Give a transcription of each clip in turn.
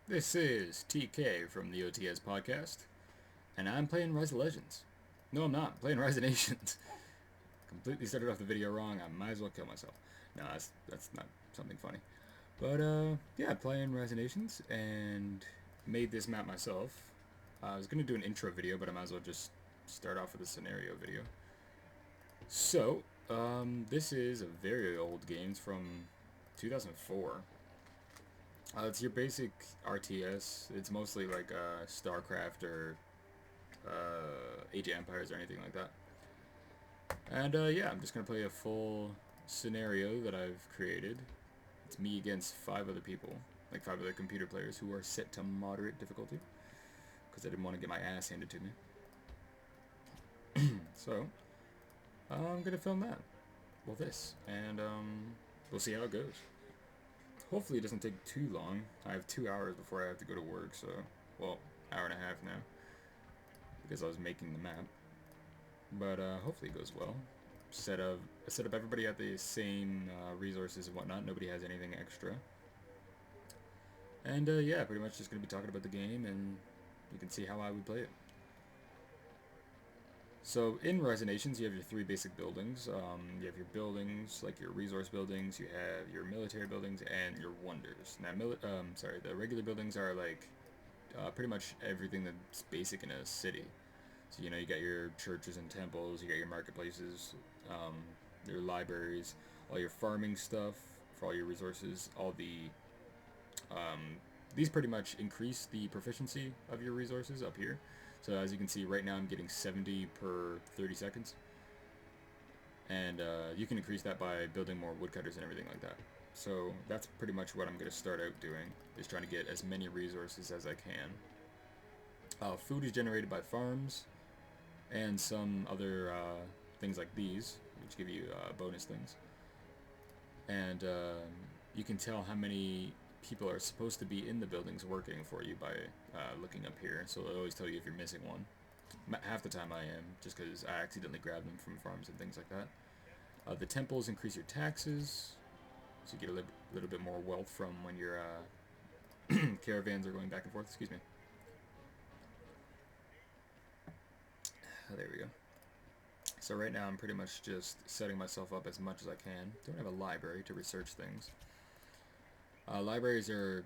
This is TK from the OTS podcast, and I'm playing Rise of Legends. No, I'm not. I'm playing Rise of Nations. Completely started off the video wrong. I might as well kill myself. No, that's not something funny. But yeah, playing Rise of Nations and made this map myself. I was gonna do an intro video, but I might as well just start off with a scenario video. So, this is a very old game. It's from 2004. It's your basic RTS. It's mostly like StarCraft or Age of Empires or anything like that. And yeah, I'm just gonna play a full scenario that I've created. It's me against 5 other people, like 5 other computer players who are set to moderate difficulty, because I didn't want to get my ass handed to me. So I'm gonna film that, well this, and we'll see how it goes. Hopefully it doesn't take too long. I have 2 hours before I have to go to work, so well, hour and a half now, because I was making the map. But hopefully it goes well. Set up everybody at the same resources and whatnot. Nobody has anything extra. And yeah, pretty much just gonna be talking about the game, and you can see how I would play it. So in Rise of Nations, you have your 3 basic buildings. You have your buildings, like your resource buildings. You have your military buildings and your wonders. Now, the regular buildings are like pretty much everything that's basic in a city. So you got your churches and temples, you got your marketplaces, um, your libraries, all your farming stuff for all your resources, all um, these pretty much increase the proficiency of your resources up here. So as you can see, right now I'm getting 70 per 30 seconds, and you can increase that by building more woodcutters and everything like that. So that's pretty much what I'm going to start out doing, is trying to get as many resources as I can. Food is generated by farms, and some other things like these, which give you bonus things. And you can tell how many people are supposed to be in the buildings working for you by looking up here. So it'll always tell you if you're missing one. Half the time I am, just because I accidentally grab them from farms and things like that. The temples increase your taxes, so you get a little bit more wealth from when your caravans are going back and forth. Excuse me. There we go. So right now I'm pretty much just setting myself up as much as I can. Don't have a library to research things. Libraries are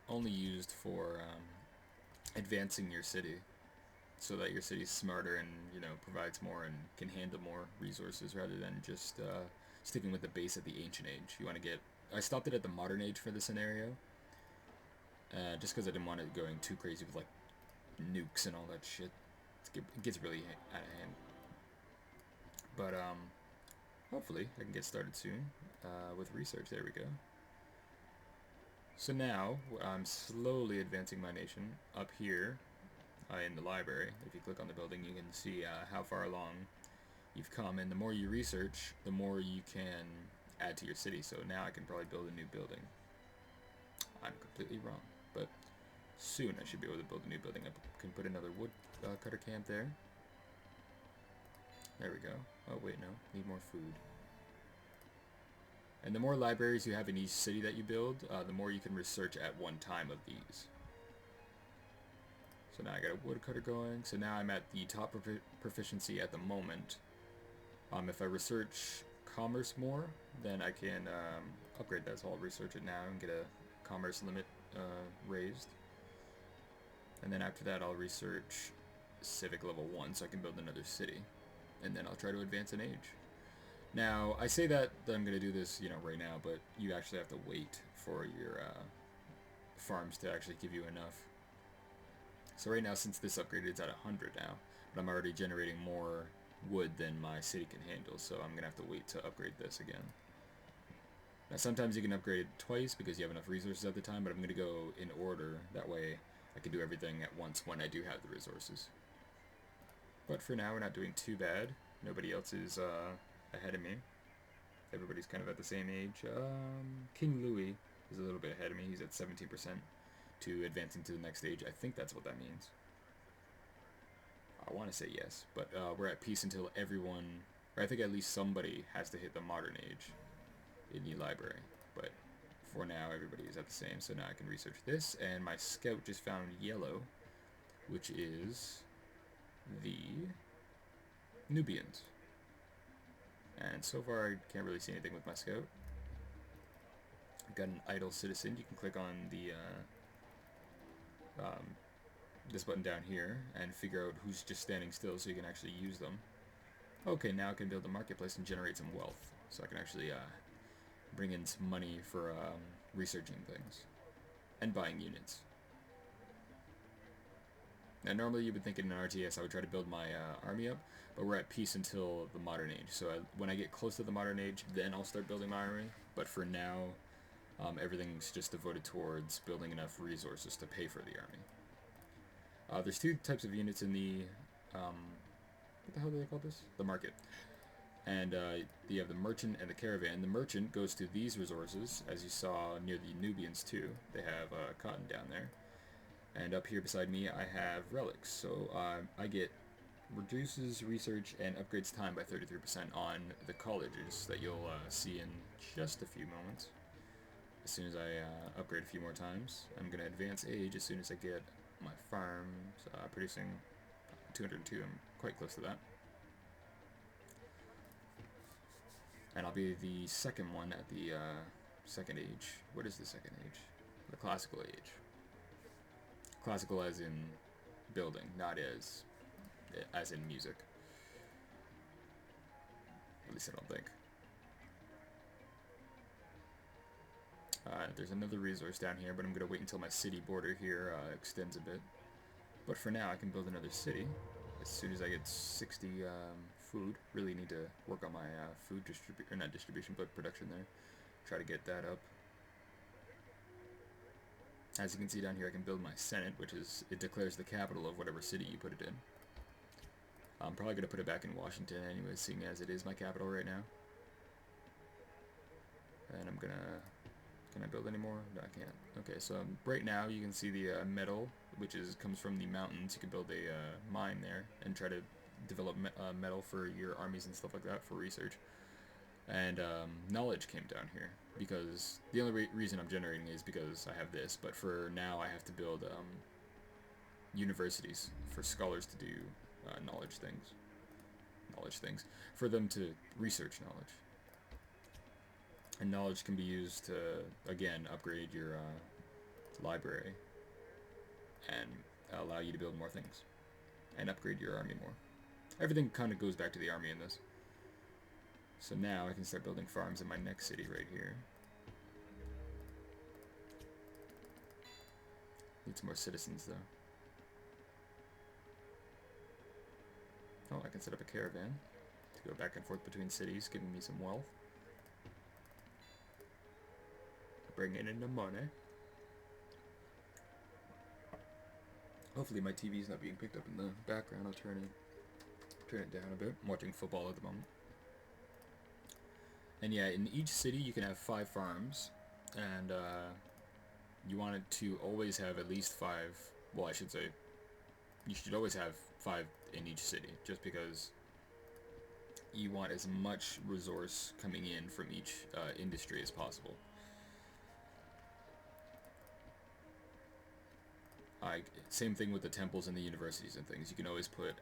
only used for advancing your city, so that your city's smarter and provides more and can handle more resources rather than just sticking with the base at the ancient age. You want to get. I stopped it at the modern age for the scenario, just because I didn't want it going too crazy with like nukes and all that shit. It gets really out of hand. But hopefully I can get started soon with research. There we go. So now I'm slowly advancing my nation up here in the library. If you click on the building, you can see how far along you've come, and the more you research, the more you can add to your city. So now I can probably build a new building. I'm completely wrong, but soon I should be able to build a new building. I can put another wood cutter camp there. There we go. Oh wait, no, need more food. And the more libraries you have in each city that you build, the more you can research at one time of these. So now I got a woodcutter going. So now I'm at the top proficiency at the moment. If I research commerce more, then I can upgrade that. So I'll research it now and get a commerce limit raised. And then after that, I'll research civic level 1 so I can build another city. And then I'll try to advance in age. Now, I say that I'm going to do this, right now, but you actually have to wait for your farms to actually give you enough. So right now, since this upgrade is at 100 now, but I'm already generating more wood than my city can handle, so I'm going to have to wait to upgrade this again. Now, sometimes you can upgrade twice because you have enough resources at the time, but I'm going to go in order. That way, I can do everything at once when I do have the resources. But for now, we're not doing too bad. Nobody else is ahead of me. Everybody's kind of at the same age. King Louis is a little bit ahead of me. He's at 17% to advancing to the next stage. I think that's what that means. I want to say yes, but we're at peace until everyone, or I think at least somebody has to hit the modern age in the library. But for now, everybody is at the same, so now I can research this, and my scout just found yellow, which is the Nubians. And so far, I can't really see anything with my scout. I've got an idle citizen. You can click on the this button down here and figure out who's just standing still so you can actually use them. Okay, now I can build a marketplace and generate some wealth, so I can actually bring in some money for researching things and buying units. Now normally you would think in an RTS I would try to build my army up, but we're at peace until the modern age, so when I get close to the modern age, then I'll start building my army. But for now, everything's just devoted towards building enough resources to pay for the army. There's two types of units in the what the hell do they call this? The market. And you have the merchant and the caravan. The merchant goes to these resources, as you saw near the Nubians too. They have cotton down there. And up here beside me I have relics. So I get reduces research and upgrades time by 33% on the colleges that you'll see in just a few moments. As soon as I upgrade a few more times, I'm going to advance age as soon as I get my farms producing 202. I'm quite close to that. And I'll be the second one at the second age. What is the second age? The classical age. Classical as in building, not as in music. At least I don't think. There's another resource down here, but I'm going to wait until my city border here extends a bit. But for now, I can build another city as soon as I get 60 food. Really need to work on my food not distribution, but production there. Try to get that up. As you can see down here, I can build my Senate, which is, it declares the capital of whatever city you put it in. I'm probably going to put it back in Washington anyway, seeing as it is my capital right now. And I'm going to, can I build any more? No, I can't. Okay, so right now you can see the metal, which comes from the mountains. You can build a mine there and try to develop metal for your armies and stuff like that for research. And knowledge came down here because the only reason I'm generating is because I have this, but for now I have to build universities for scholars to do knowledge things, for them to research knowledge. And knowledge can be used to, again, upgrade your library and allow you to build more things and upgrade your army more. Everything kind of goes back to the army in this. So now I can start building farms in my next city right here. Need some more citizens though. Oh, I can set up a caravan to go back and forth between cities, giving me some wealth. Bringing in the money. Hopefully my TV's not being picked up in the background. I'll turn it down a bit. I'm watching football at the moment. And yeah, in each city you can have 5 farms, and you want it to always have at least 5, well I should say, you should always have 5 in each city, just because you want as much resource coming in from each industry as possible. Same thing with the temples and the universities and things. You can always put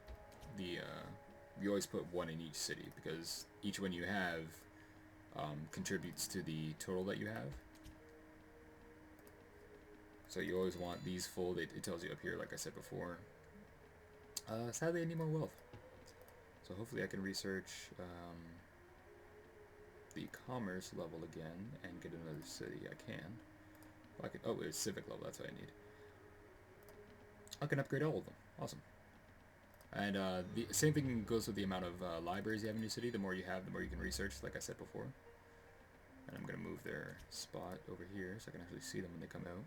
you always put 1 in each city, because each one you have contributes to the total that you have. So you always want these full. It tells you up here, like I said before. Sadly, I need more wealth. So hopefully I can research the commerce level again and get another city. I can. Oh, it's civic level. That's what I need. I can upgrade all of them. Awesome. And the same thing goes with the amount of libraries you have in your city. The more you have, the more you can research, like I said before. And I'm going to move their spot over here so I can actually see them when they come out.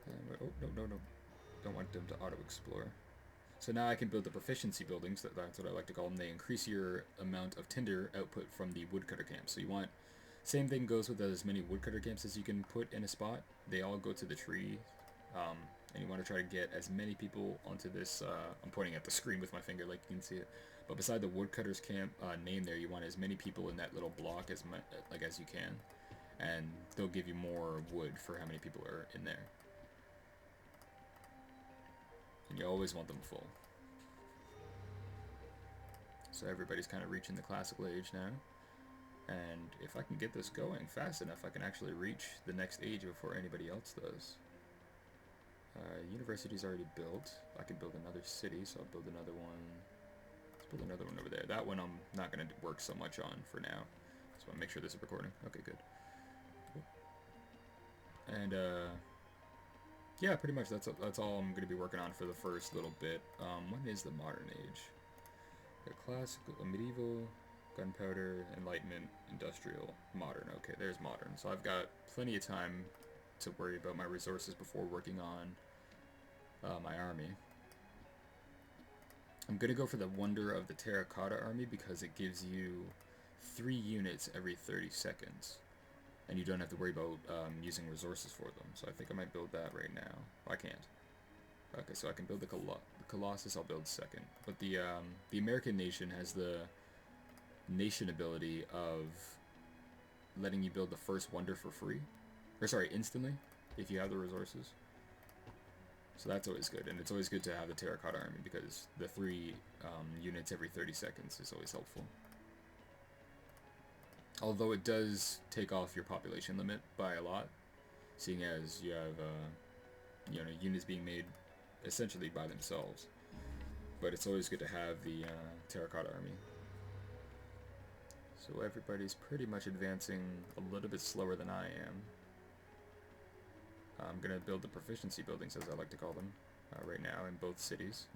And, oh, no. Don't want them to auto-explore. So now I can build the proficiency buildings. That's what I like to call them. They increase your amount of tinder output from the woodcutter camp. So you want... Same thing goes with as many woodcutter camps as you can put in a spot. They all go to the tree. And you want to try to get as many people onto this... I'm pointing at the screen with my finger like you can see it. But beside the woodcutters camp name there, you want as many people in that little block as as you can, and they'll give you more wood for how many people are in there. And you always want them full. So everybody's kind of reaching the classical age now. And if I can get this going fast enough, I can actually reach the next age before anybody else does. University's already built. I can build another city, so I'll build another one. Let's build another one over there. That one I'm not going to work so much on for now. Just want to make sure this is recording. Okay, good. And, yeah, pretty much that's all I'm going to be working on for the first little bit. When is the modern age? The classical, medieval, gunpowder, enlightenment, industrial, modern. Okay, there's modern. So I've got plenty of time to worry about my resources before working on my army. I'm going to go for the Wonder of the Terracotta Army because it gives you 3 units every 30 seconds. And you don't have to worry about using resources for them. So I think I might build that right now. I can't. Okay, so I can build the Colossus, I'll build second. But the American nation has the nation ability of letting you build the first wonder for free. Or sorry, instantly, if you have the resources. So that's always good, and it's always good to have the Terracotta Army because the 3 units every 30 seconds is always helpful. Although it does take off your population limit by a lot, seeing as you have units being made essentially by themselves. But it's always good to have the Terracotta Army. So everybody's pretty much advancing a little bit slower than I am. I'm going to build the proficiency buildings, as I like to call them, right now in both cities.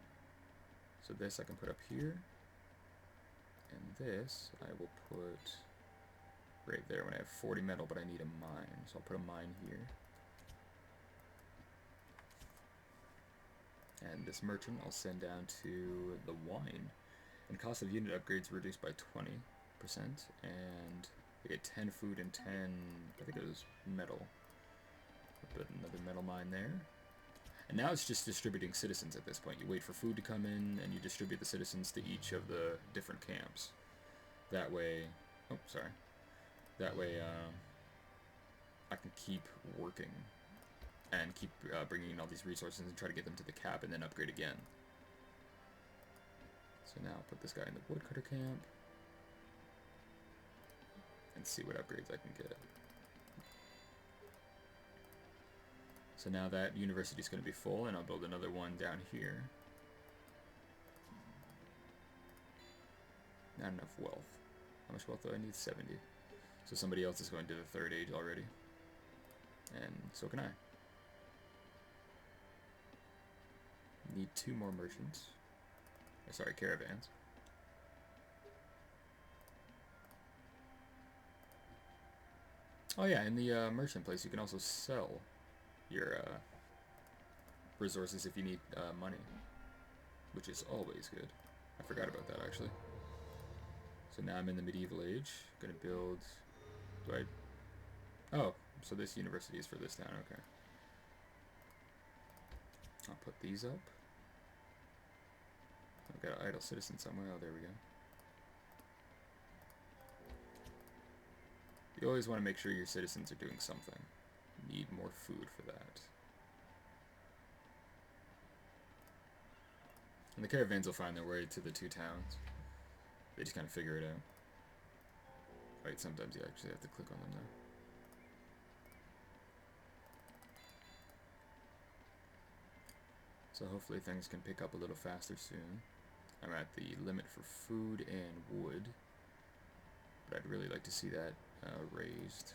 So this I can put up here, and this I will put right there when I have 40 metal, but I need a mine, so I'll put a mine here. And this merchant I'll send down to the wine. And cost of unit upgrades reduced by 20%, and I get 10 food and 10, I think it was metal. Put another metal mine there. And now it's just distributing citizens at this point. You wait for food to come in, and you distribute the citizens to each of the different camps. That way, oh, sorry. That way, I can keep working and keep bringing in all these resources and try to get them to the cap and then upgrade again. So now I'll put this guy in the woodcutter camp and see what upgrades I can get. So now that university is going to be full, and I'll build another one down here. Not enough wealth. How much wealth do I need? 70. So somebody else is going to the 3rd age already. And so can I. Need 2 more merchants. Or sorry, caravans. Oh yeah, in the merchant place you can also sell your resources if you need money, which is always good. I forgot about that actually. So now I'm in the medieval age. Gonna build. Oh, so this university is for this town. Okay. I'll put these up. I've got an idle citizen somewhere. Oh, there we go. You always want to make sure your citizens are doing something. You need more food for that. And the caravans will find their way to the 2 towns. They just kind of figure it out. Right, sometimes you actually have to click on them though. So hopefully things can pick up a little faster soon. I'm at the limit for food and wood, but I'd really like to see that raised.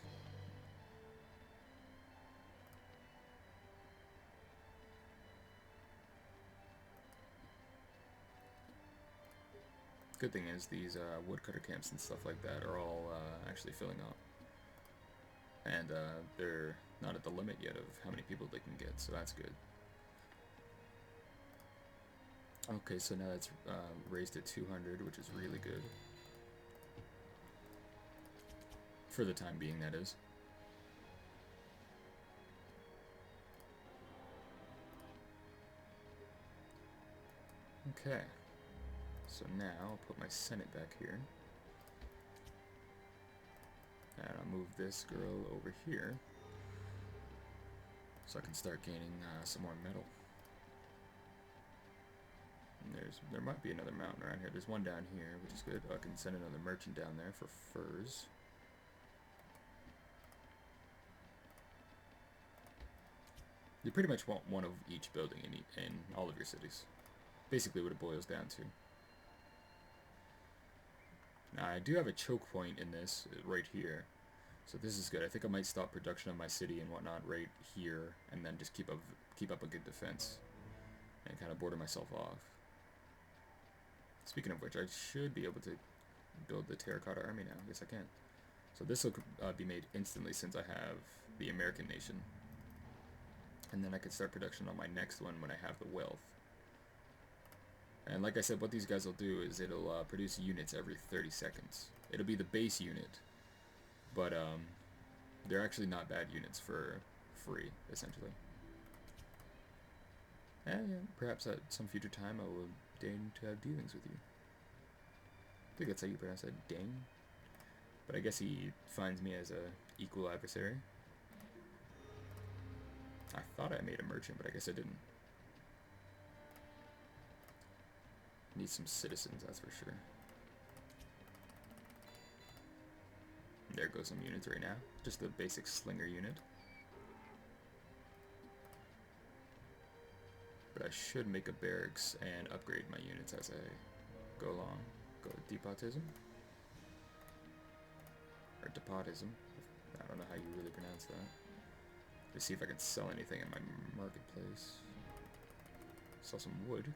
Good thing is these woodcutter camps and stuff like that are all actually filling up. And they're not at the limit yet of how many people they can get, so that's good. Okay, so now that's raised to 200, which is really good. For the time being, that is. Okay. So now I'll put my Senate back here. And I'll move this girl over here. So I can start gaining some more metal. And there might be another mountain around here. There's one down here, which is good. I can send another merchant down there for furs. You pretty much want one of each building in all of your cities. Basically what it boils down to. Now I do have a choke point in this right here. So this is good. I think I might stop production of my city and whatnot right here, and then just keep up a good defense. And kind of border myself off. Speaking of which, I should be able to build the Terracotta Army now. Yes, I can. So this will be made instantly since I have the American nation. And then I can start production on my next one when I have the wealth. And like I said, what these guys will do is it'll produce units every 30 seconds. It'll be the base unit, but they're actually not bad units for free, essentially. And perhaps at some future time I will deign to have dealings with you. I think that's how you pronounce that, deign. But I guess he finds me as a equal adversary. I thought I made a merchant, but I guess I didn't. Need some citizens, that's for sure. There goes some units right now. Just the basic slinger unit. But I should make a barracks and upgrade my units as I go along. Go with depotism. Or depotism. I don't know how you really pronounce that. Let's see if I can sell anything in my marketplace. Sell some wood.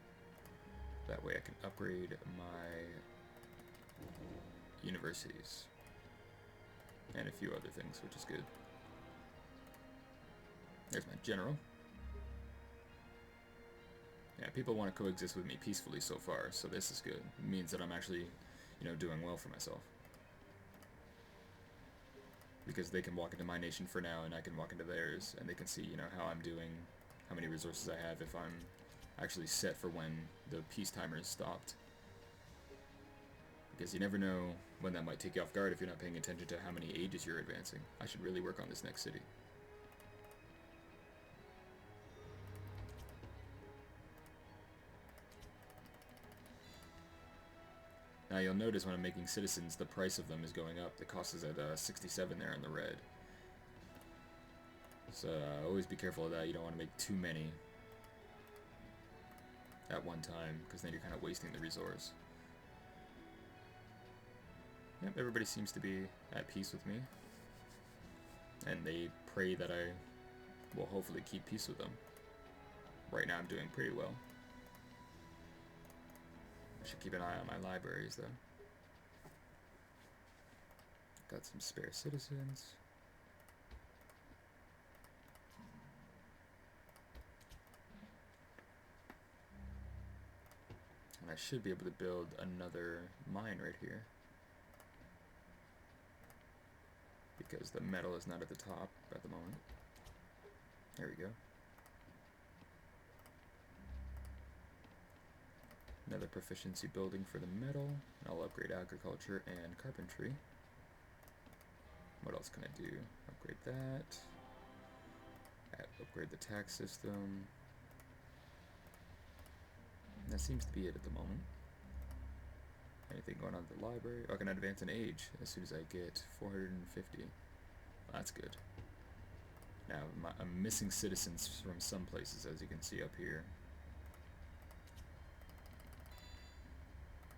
That way I can upgrade my universities. And a few other things, which is good. There's my general. Yeah, people want to coexist with me peacefully so far, so this is good. It means that I'm actually, doing well for myself. Because they can walk into my nation for now, and I can walk into theirs, and they can see, how I'm doing, how many resources I have, if I'm actually set for when the peace timer is stopped. Because you never know when that might take you off guard if you're not paying attention to how many ages you're advancing. I should really work on this next city. Now you'll notice when I'm making citizens, the price of them is going up. The cost is at 67 there in the red. So always be careful of that. You don't want to make too many at one time, because then you're kind of wasting the resource. Yep, everybody seems to be at peace with me. And they pray that I will hopefully keep peace with them. Right now I'm doing pretty well. I should keep an eye on my libraries, though. Got some spare citizens. And I should be able to build another mine right here. Because the metal is not at the top at the moment. There we go. Another proficiency building for the metal. I'll upgrade agriculture and carpentry. What else can I do? Upgrade that. Upgrade the tax system. And that seems to be it at the moment. Anything going on at the library? Oh, I can advance in age as soon as I get 450. Well, that's good. Now, I'm missing citizens from some places, as you can see up here.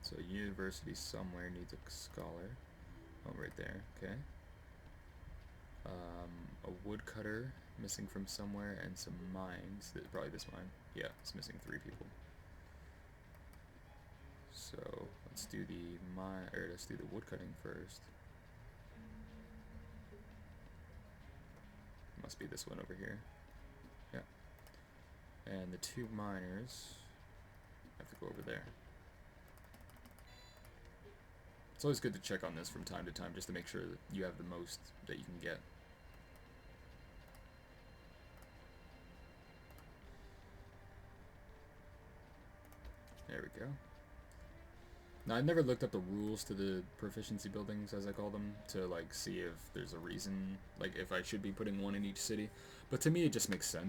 So university somewhere needs a scholar. Oh, right there. Okay. A woodcutter missing from somewhere, and some mines. Probably this mine. Yeah, it's missing 3 people. So let's do let's do the woodcutting first. Must be this one over here. Yeah. And the 2 miners have to go over there. It's always good to check on this from time to time just to make sure that you have the most that you can get. There we go. Now, I've never looked up the rules to the proficiency buildings, as I call them, to like see if there's a reason, like if I should be putting one in each city. But to me, it just makes sense.